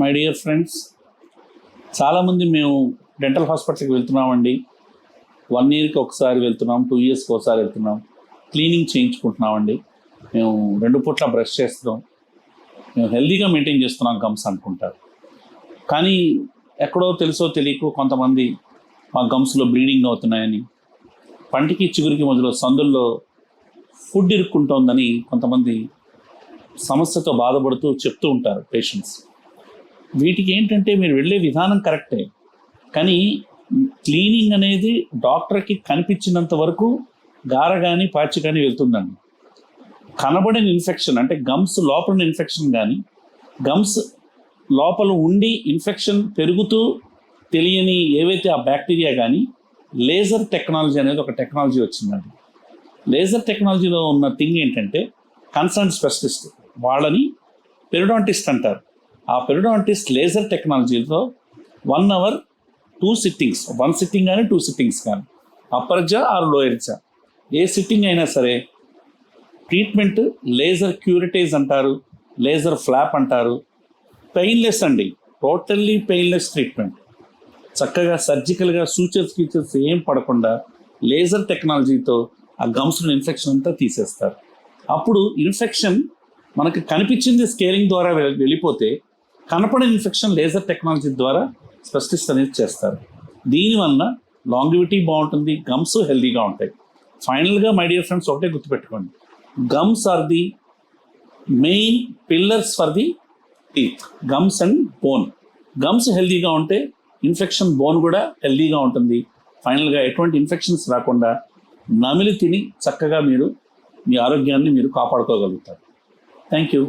My dear friends, చాలామంది మేము dental హాస్పిటల్కి వెళ్తున్నామండి. 1 ఇయర్కి ఒకసారి వెళ్తున్నాం, 2 ఇయర్స్కి ఒకసారి వెళ్తున్నాం, క్లీనింగ్ చేయించుకుంటున్నామండి, మేము 2 పూట్ల బ్రష్ చేస్తున్నాం, మేము హెల్దీగా మెయింటైన్ చేస్తున్నాం గమ్స్ అనుకుంటారు. కానీ ఎక్కడో తెలుసో తెలియకో కొంతమంది మా గమ్స్లో బ్లీడింగ్ అవుతున్నాయని, పంటికి చిగురికి మధ్యలో సందుల్లో ఫుడ్ ఇరుక్కుంటోందని కొంతమంది సమస్యతో బాధపడుతూ చెప్తూ ఉంటారు పేషెంట్స్. వీటికి ఏంటంటే మీరు వెళ్ళే విధానం కరెక్టే, కానీ క్లీనింగ్ అనేది డాక్టర్కి కనిపించినంత వరకు గార కానీ పాచి కానీ వెళ్తుందండి. కనబడిన ఇన్ఫెక్షన్ అంటే గమ్స్ లోపల ఇన్ఫెక్షన్ కానీ, గమ్స్ లోపల ఉండి ఇన్ఫెక్షన్ పెరుగుతూ తెలియని ఏవైతే ఆ బ్యాక్టీరియా కానీ, లేజర్ టెక్నాలజీ అనేది ఒక టెక్నాలజీ వచ్చిందండి. లేజర్ టెక్నాలజీలో ఉన్న థింగ్ ఏంటంటే కన్సర్న్ స్పెషలిస్ట్, వాళ్ళని పెరిడాంటిస్ట్ అంటారు. ఆ పెరిడాంటిస్ట్ లేజర్ టెక్నాలజీతో 1 అవర్ 2 సిట్టింగ్స్, 1 సిట్టింగ్ కానీ 2 సిట్టింగ్స్ కానీ, అప్పర్ జా ఆర్ లోయర్ జా ఏ సిట్టింగ్ అయినా సరే ట్రీట్మెంట్ లేజర్ క్యూరిటేజ్ అంటారు, లేజర్ ఫ్లాప్ అంటారు. పెయిన్లెస్ అండి, టోటల్లీ పెయిన్లెస్ ట్రీట్మెంట్. చక్కగా సర్జికల్గా సూచర్స్ ఏం పడకుండా లేజర్ టెక్నాలజీతో ఆ గమ్స్లో ఇన్ఫెక్షన్ అంతా తీసేస్తారు. అప్పుడు ఇన్ఫెక్షన్ మనకు కనిపించింది స్కేలింగ్ ద్వారా వెళ్ళిపోతే, కనపడిన ఇన్ఫెక్షన్ లేజర్ టెక్నాలజీ ద్వారా స్పెషలిస్ట్ అనేది చేస్తారు. దీనివల్ల లాంగివిటీ బాగుంటుంది, గమ్స్ హెల్దీగా ఉంటాయి. ఫైనల్గా మై డియర్ ఫ్రెండ్స్, ఒకటే గుర్తుపెట్టుకోండి, gums are the main pillars for the teeth, gums and bone. Gums హెల్దీగా ఉంటే ఇన్ఫెక్షన్ బోన్ కూడా హెల్దీగా ఉంటుంది. ఫైనల్గా ఎటువంటి ఇన్ఫెక్షన్స్ రాకుండా నమిలి తిని చక్కగా మీరు మీ ఆరోగ్యాన్ని మీరు కాపాడుకోగలుగుతారు. Thank you.